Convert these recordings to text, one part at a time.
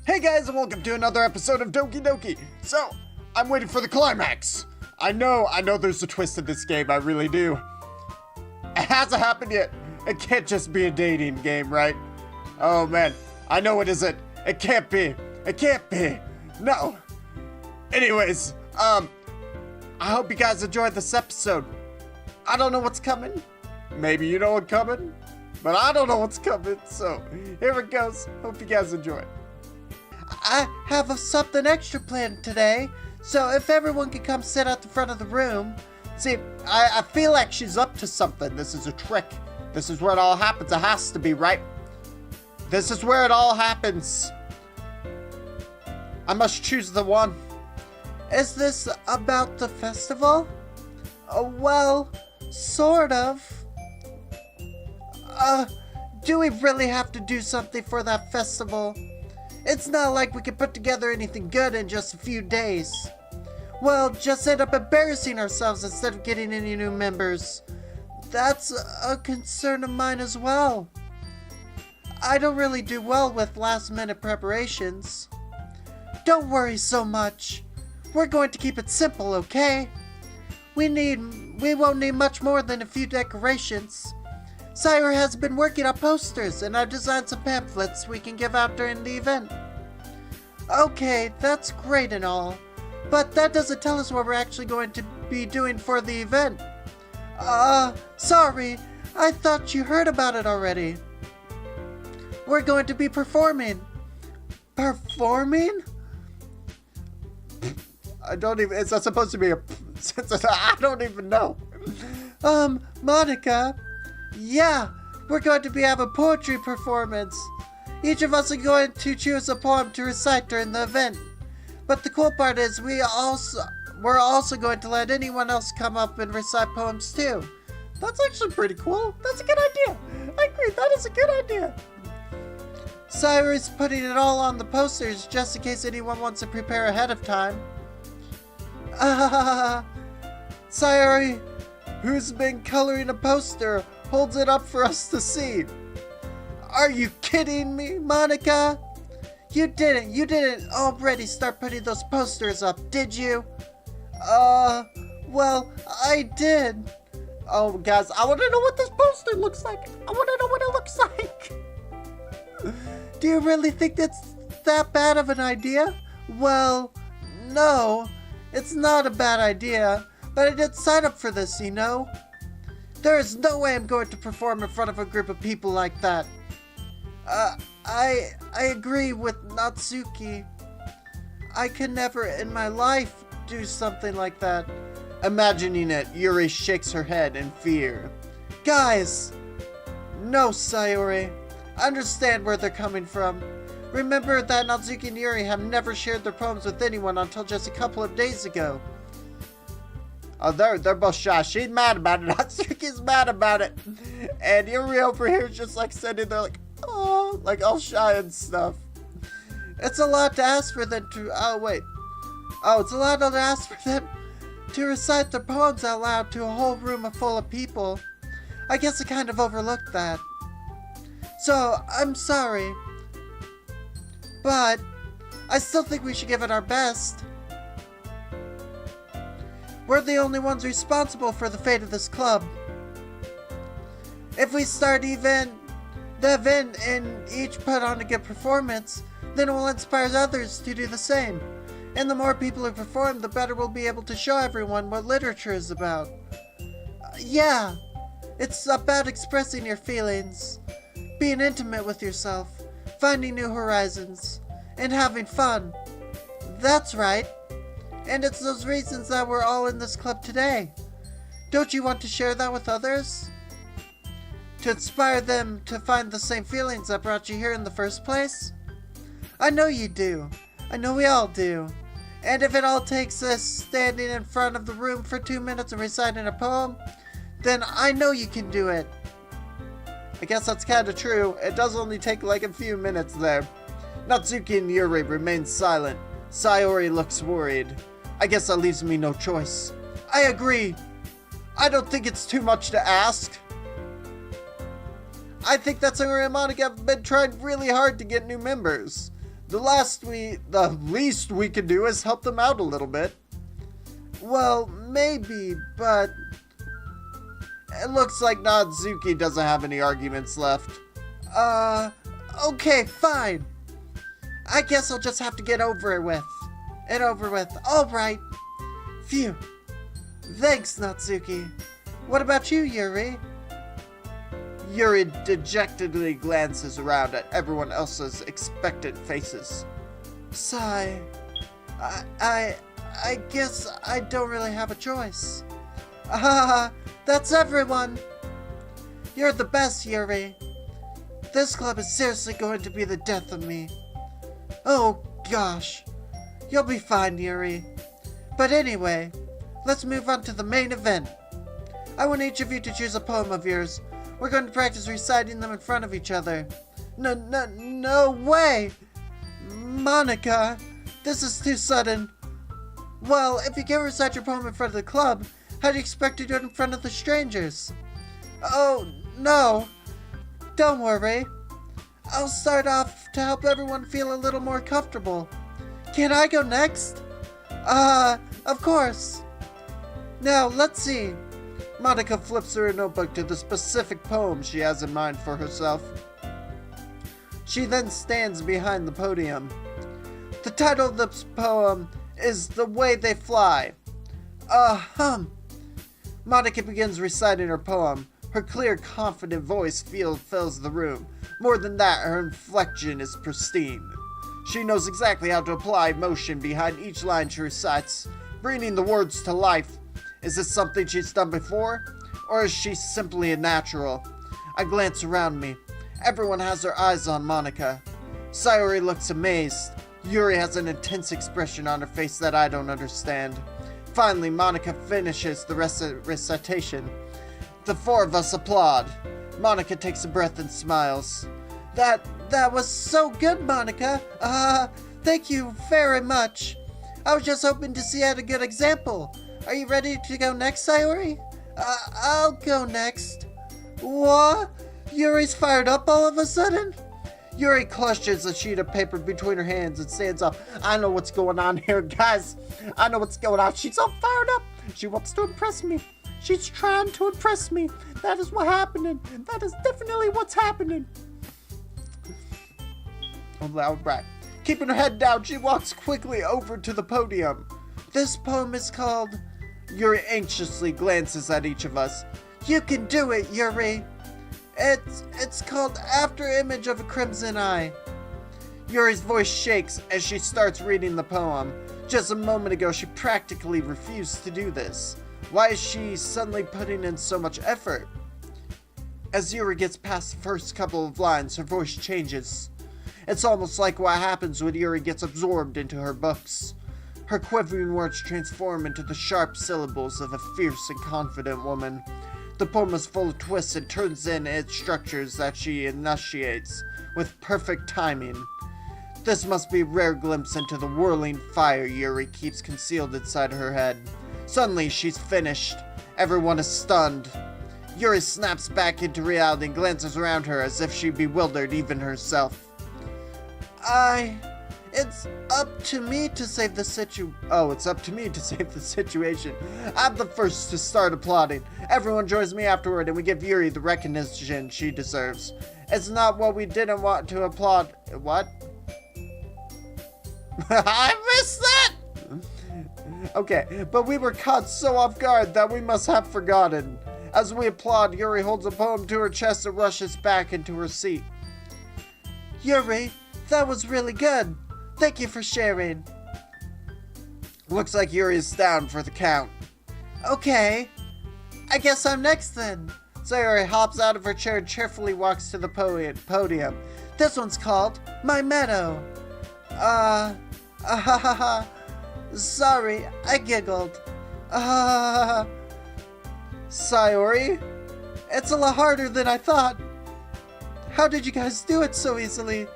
Hey guys, and welcome to another episode of Doki. So, I'm waiting for the climax. I know there's a twist in this game, I really do. It hasn't happened yet. It can't just be a dating game, right? Oh man, I know it isn't. It can't be. It can't be. No. Anyways, I hope you guys enjoyed this episode. I don't know what's coming. Maybe you know what's coming, but I don't know what's coming, so here it goes. Hope you guys enjoy. I have something extra planned today, so if everyone could come sit at the front of the room. See, I feel like she's up to something. This is a trick. This is where it all happens. It has to be, right? This is where it all happens. I must choose the one. Is this about the festival? Well, sort of. Do we really have to do something for that festival? It's not like we can put together anything good in just a few days. Well, just end up embarrassing ourselves instead of getting any new members. That's a concern of mine as well. I don't really do well with last-minute preparations. Don't worry so much. We're going to keep it simple, okay? We won't need much more than a few decorations. Sire has been working on posters, and I've designed some pamphlets we can give out during the event. Okay, that's great and all, but that doesn't tell us what we're actually going to be doing for the event. Sorry, I thought you heard about it already. We're going to be performing. Performing? Is that supposed to be a... I don't even know. Monica... Yeah, we're going to have a poetry performance. Each of us are going to choose a poem to recite during the event. But the cool part is we're also going to let anyone else come up and recite poems too. That's actually pretty cool. That's a good idea. I agree, that is a good idea. Cyrus putting it all on the posters just in case anyone wants to prepare ahead of time. Sayori, who's been coloring a poster, holds it up for us to see. Are you kidding me, Monica? You didn't already start putting those posters up, did you? Well, I did. Oh, guys, I want to know what this poster looks like. I want to know what it looks like. Do you really think that's that bad of an idea? Well, no, it's not a bad idea, but I did sign up for this, you know? There is no way I'm going to perform in front of a group of people like that. I agree with Natsuki. I could never in my life do something like that. Imagining it, Yuri shakes her head in fear. Guys! No, Sayori. I understand where they're coming from. Remember that Natsuki and Yuri have never shared their poems with anyone until just a couple of days ago. Oh, they're both shy. She's mad about it. Natsuki's mad about it. And Yuri over here is just like sitting there like, oh, like all shy and stuff. It's a lot to ask for them to, it's a lot to ask for them to recite their poems out loud to a whole room full of people. I guess I kind of overlooked that. So, I'm sorry. But, I still think we should give it our best. We're the only ones responsible for the fate of this club. If we start the event and each put on a good performance, then it will inspire others to do the same. And the more people who perform, the better we'll be able to show everyone what literature is about. Yeah, it's about expressing your feelings, being intimate with yourself, finding new horizons, and having fun. That's right. And it's those reasons that we're all in this club today. Don't you want to share that with others? To inspire them to find the same feelings that brought you here in the first place? I know you do. I know we all do. And if it all takes us standing in front of the room for 2 minutes and reciting a poem, then I know you can do it. I guess that's kinda true. It does only take like a few minutes there. Natsuki and Yuri remain silent. Sayori looks worried. I guess that leaves me no choice. I agree. I don't think it's too much to ask. I think that Sayori and Monica have been trying really hard to get new members. The least we can do is help them out a little bit. Well, maybe, but it looks like Nadzuki doesn't have any arguments left. Okay, fine. I guess I'll just have to get over it with. Alright. Phew. Thanks, Natsuki. What about you, Yuri? Yuri dejectedly glances around at everyone else's expectant faces. Sigh. I guess I don't really have a choice. That's everyone. You're the best, Yuri. This club is seriously going to be the death of me. Oh, gosh. You'll be fine, Yuri. But anyway, let's move on to the main event. I want each of you to choose a poem of yours. We're going to practice reciting them in front of each other. No way! Monica, this is too sudden. Well, if you can't recite your poem in front of the club, how do you expect to do it in front of the strangers? Oh, no. Don't worry. I'll start off to help everyone feel a little more comfortable. Can I go next? Of course. Now, let's see. Monica flips through her notebook to the specific poem she has in mind for herself. She then stands behind the podium. The title of this poem is The Way They Fly. Monica begins reciting her poem. Her clear, confident voice fills the room. More than that, her inflection is pristine. She knows exactly how to apply emotion behind each line she recites, bringing the words to life. Is this something she's done before? Or is she simply a natural? I glance around me. Everyone has their eyes on Monica. Sayori looks amazed. Yuri has an intense expression on her face that I don't understand. Finally, Monica finishes the recitation. The four of us applaud. Monica takes a breath and smiles. That was so good, Monica. Thank you very much. I was just hoping to see you had a good example. Are you ready to go next, Sayori? I'll go next. What? Yuri's fired up all of a sudden? Yuri clutches a sheet of paper between her hands and stands up. I know what's going on here, guys. I know what's going on. She's all fired up. She wants to impress me. She's trying to impress me. That is what's happening. That is definitely what's happening. All right. Keeping her head down, she walks quickly over to the podium. This poem is called... Yuri anxiously glances at each of us. You can do it, Yuri. It's called After Image of a Crimson Eye. Yuri's voice shakes as she starts reading the poem. Just a moment ago, she practically refused to do this. Why is she suddenly putting in so much effort? As Yuri gets past the first couple of lines, her voice changes. It's almost like what happens when Yuri gets absorbed into her books. Her quivering words transform into the sharp syllables of a fierce and confident woman. The poem is full of twists and turns in its structures that she enunciates with perfect timing. This must be a rare glimpse into the whirling fire Yuri keeps concealed inside her head. Suddenly, she's finished. Everyone is stunned. Yuri snaps back into reality and glances around her as if she bewildered even herself. It's up to me to save the situation. I'm the first to start applauding. Everyone joins me afterward and we give Yuri the recognition she deserves. It's not what we didn't want to applaud. What? I missed that! Okay, but we were caught so off guard that we must have forgotten. As we applaud, Yuri holds a poem to her chest and rushes back into her seat. Yuri, that was really good. Thank you for sharing. Looks like Yuri is down for the count. Okay, I guess I'm next then. Sayori hops out of her chair and cheerfully walks to the podium. This one's called My Meadow. Sorry, I giggled. Sayori, it's a lot harder than I thought. How did you guys do it so easily?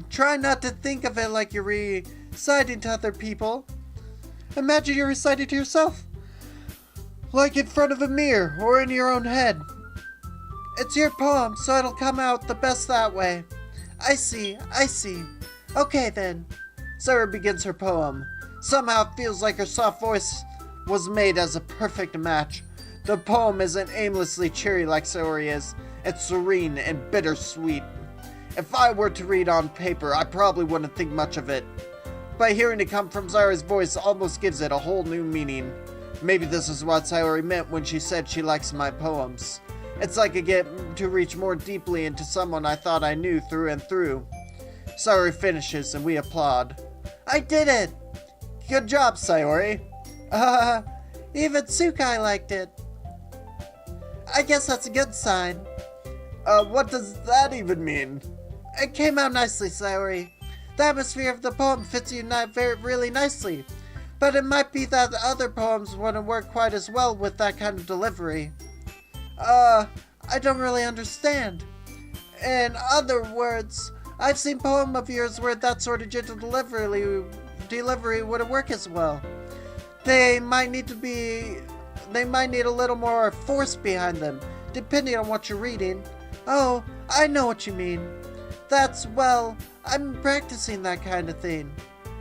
Try not to think of it like you're reciting to other people. Imagine you're reciting to yourself. Like in front of a mirror or in your own head. It's your poem, so it'll come out the best that way. I see, I see. Okay then. Sayori begins her poem. Somehow it feels like her soft voice was made as a perfect match. The poem isn't aimlessly cheery like Sayori is. It's serene and bittersweet. If I were to read on paper, I probably wouldn't think much of it. But hearing it come from Sayori's voice almost gives it a whole new meaning. Maybe this is what Sayori meant when she said she likes my poems. It's like I get to reach more deeply into someone I thought I knew through and through. Sayori finishes and we applaud. I did it! Good job, Sayori. Even Tsukai liked it. I guess that's a good sign. What does that even mean? It came out nicely, Sayori. The atmosphere of the poem fits you really nicely. But it might be that the other poems wouldn't work quite as well with that kind of delivery. I don't really understand. In other words, I've seen poems of yours where that sort of gentle delivery wouldn't work as well. They might need a little more force behind them, depending on what you're reading. Oh, I know what you mean. I'm practicing that kind of thing.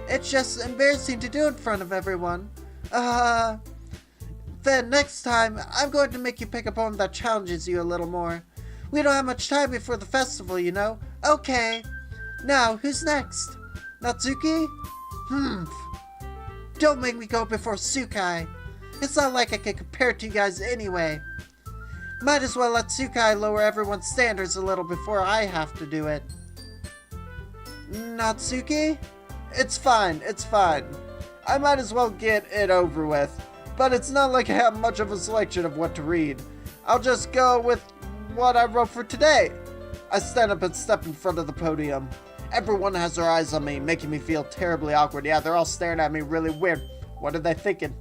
It's just embarrassing to do in front of everyone. Then next time, I'm going to make you pick a poem that challenges you a little more. We don't have much time before the festival, you know? Okay. Now, who's next? Natsuki? Don't make me go before Tsukai. It's not like I can compare to you guys anyway. Might as well let Tsukai lower everyone's standards a little before I have to do it. Natsuki? It's fine. I might as well get it over with. But it's not like I have much of a selection of what to read. I'll just go with what I wrote for today. I stand up and step in front of the podium. Everyone has their eyes on me, making me feel terribly awkward. Yeah, they're all staring at me really weird. What are they thinking?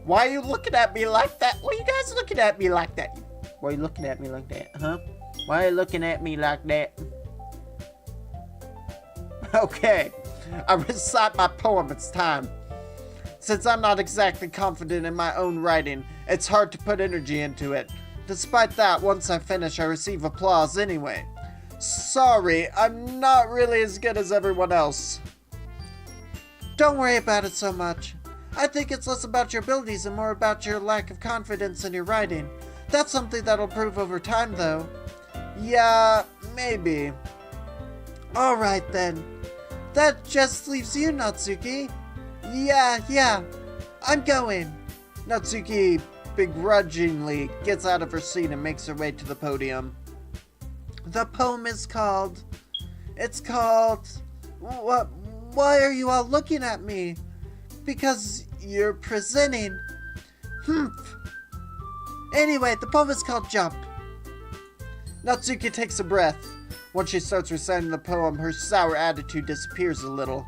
Why are you looking at me like that? Why are you guys looking at me like that? Why are you looking at me like that, huh? Why are you looking at me like that? Okay, I recite my poem, it's time. Since I'm not exactly confident in my own writing, it's hard to put energy into it. Despite that, once I finish, I receive applause anyway. Sorry, I'm not really as good as everyone else. Don't worry about it so much. I think it's less about your abilities and more about your lack of confidence in your writing. That's something that'll improve over time, though. Yeah, maybe. Alright then. That just leaves you, Natsuki. Yeah, I'm going. Natsuki begrudgingly gets out of her seat and makes her way to the podium. The poem is called... What? Why are you all looking at me? Because you're presenting. Anyway, the poem is called Jump. Natsuki takes a breath. Once she starts reciting the poem, her sour attitude disappears a little.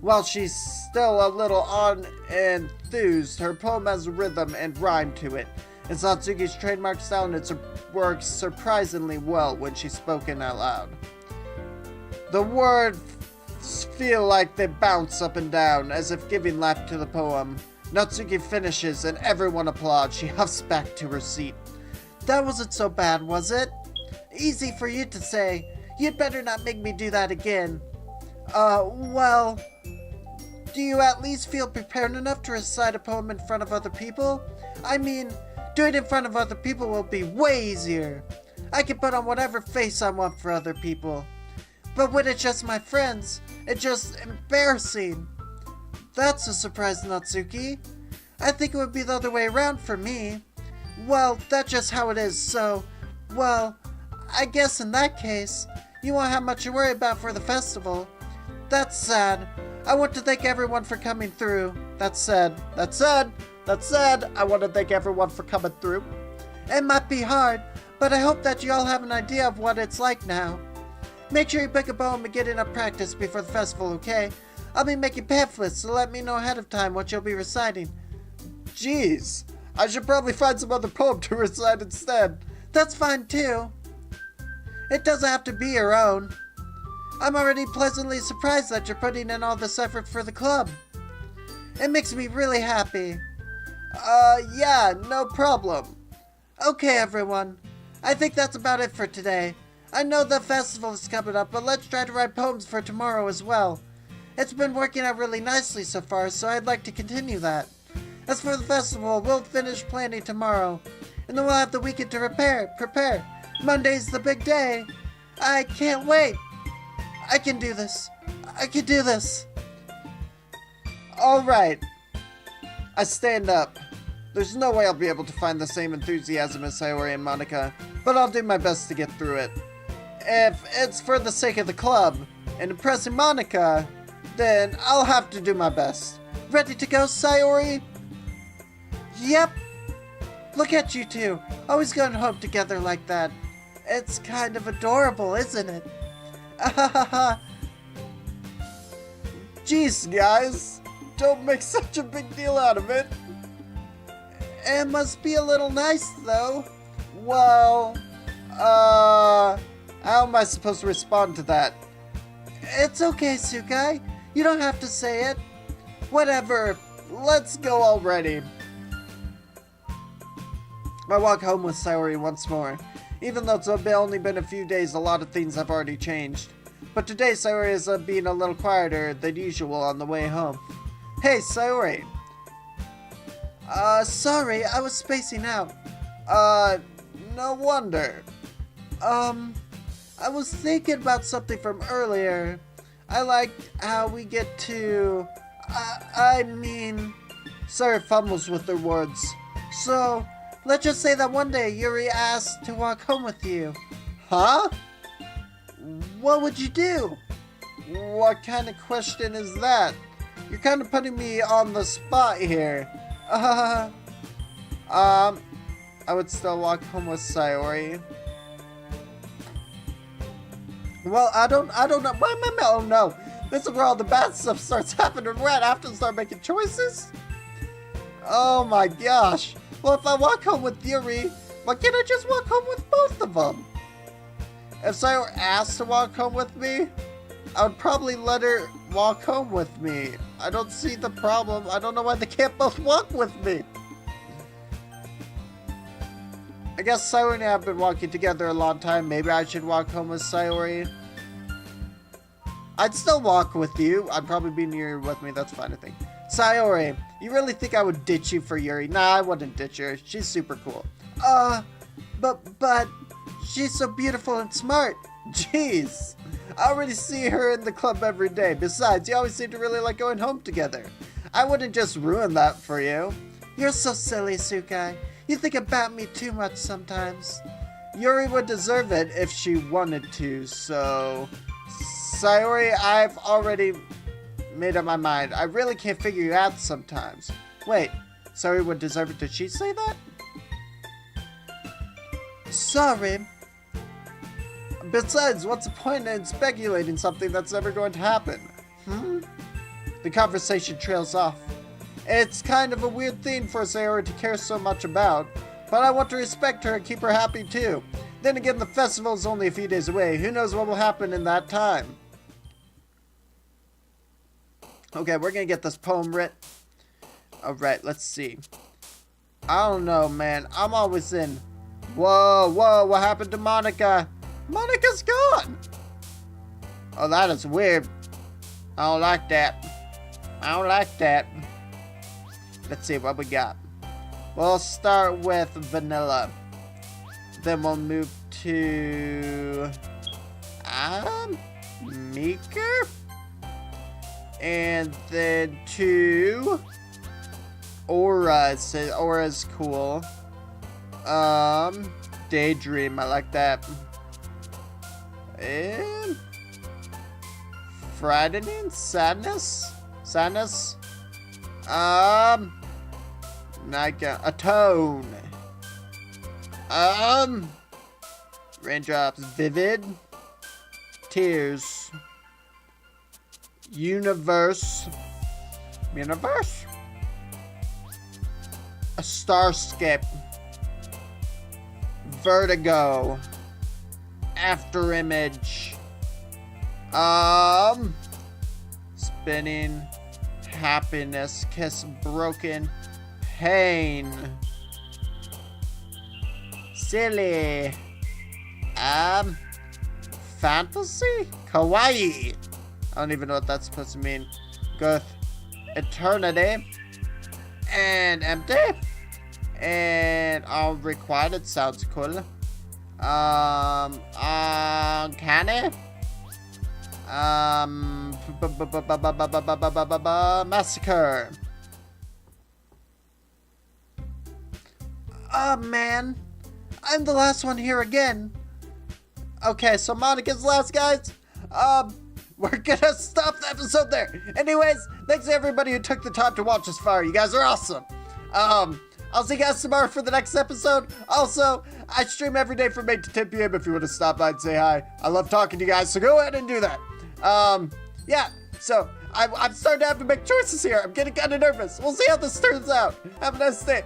While she's still a little unenthused, her poem has a rhythm and rhyme to it. It's Natsuki's trademark style and it works surprisingly well when she's spoken out loud. The words feel like they bounce up and down, as if giving life to the poem. Natsuki finishes and everyone applauds. She huffs back to her seat. That wasn't so bad, was it? Easy for you to say. You'd better not make me do that again. Well... Do you at least feel prepared enough to recite a poem in front of other people? I mean, doing it in front of other people will be way easier. I can put on whatever face I want for other people. But when it's just my friends, it's just embarrassing. That's a surprise, Natsuki. I think it would be the other way around for me. Well, that's just how it is, so... Well, I guess in that case, you won't have much to worry about for the festival. That's sad. I want to thank everyone for coming through. That said, I want to thank everyone for coming through. It might be hard, but I hope that you all have an idea of what it's like now. Make sure you pick a poem and get enough practice before the festival, okay? I'll be making pamphlets, so let me know ahead of time what you'll be reciting. Jeez, I should probably find some other poem to recite instead. That's fine too. It doesn't have to be your own. I'm already pleasantly surprised that you're putting in all this effort for the club. It makes me really happy. Yeah, no problem. Okay, everyone. I think that's about it for today. I know the festival is coming up, but let's try to write poems for tomorrow as well. It's been working out really nicely so far, so I'd like to continue that. As for the festival, we'll finish planning tomorrow, and then we'll have the weekend to prepare. Monday's the big day. I can't wait. I can do this. I can do this. Alright. I stand up. There's no way I'll be able to find the same enthusiasm as Sayori and Monica, but I'll do my best to get through it. If it's for the sake of the club and impressing Monica, then I'll have to do my best. Ready to go, Sayori? Yep. Look at you two, always going home together like that. It's kind of adorable, isn't it? Ahahaha. Jeez, guys, don't make such a big deal out of it. It must be a little nice, though. Well, how am I supposed to respond to that? It's okay, Tsukai. You don't have to say it. Whatever. Let's go already. I walk home with Sayori once more. Even though it's only been a few days, a lot of things have already changed. But today, Sayori is being a little quieter than usual on the way home. Hey, Sayori. Sorry, I was spacing out. No wonder. I was thinking about something from earlier. I liked how we get to... Sayori fumbles with her words. So, let's just say that one day Yuri asked to walk home with you. Huh? What would you do? What kind of question is that? You're kind of putting me on the spot here. I would still walk home with Sayori. Well, I don't know. Oh no. This is where all the bad stuff starts happening right after I start making choices? Oh my gosh. Well, if I walk home with Yuri, why can't I just walk home with both of them? If Sayori asked to walk home with me, I would probably let her walk home with me. I don't see the problem. I don't know why they can't both walk with me. I guess Sayori and I have been walking together a long time. Maybe I should walk home with Sayori. I'd still walk with you. I'd probably be near with me. That's fine, I think. Sayori, you really think I would ditch you for Yuri? Nah, I wouldn't ditch her. She's super cool. But she's so beautiful and smart. Jeez. I already see her in the club every day. Besides, you always seem to really like going home together. I wouldn't just ruin that for you. You're so silly, Tsukai. You think about me too much sometimes. Yuri would deserve it if she wanted to, so... Sayori, I've already made up my mind. I really can't figure you out sometimes. Wait, Sayori would deserve it. Did she say that? Sorry. Besides, what's the point in speculating something that's never going to happen? The conversation trails off. It's kind of a weird thing for Sayori to care so much about, but I want to respect her and keep her happy too. Then again, the festival is only a few days away. Who knows what will happen in that time? Okay, we're gonna get this poem written. Alright, let's see. I don't know, man. I'm always in. Whoa, what happened to Monica? Monica's gone! Oh, that is weird. I don't like that. I don't like that. Let's see what we got. We'll start with vanilla. Then we'll move to... Meeker? And then to... Aura. It says Aura's cool. Daydream. I like that. And... Frightening? Sadness? Sadness? Like a tone. Raindrops. Vivid. Tears. Universe. Universe? A starscape. Vertigo. After image. Spinning. Happiness. Kiss broken. Pain. Silly. fantasy? Kawaii. I don't even know what that's supposed to mean. Girth. Eternity. And empty. And unrequited sounds cool. Uncanny. Massacre. Oh man, I'm the last one here again. Okay, so Monica's last, guys. We're gonna stop the episode there. Anyways, thanks to everybody who took the time to watch this far. You guys are awesome. I'll see you guys tomorrow for the next episode. Also, I stream every day from 8 to 10 p.m. if you want to stop by and say hi. I love talking to you guys, so go ahead and do that. Yeah, so I'm starting to have to make choices here. I'm getting kind of nervous. We'll see how this turns out. Have a nice day.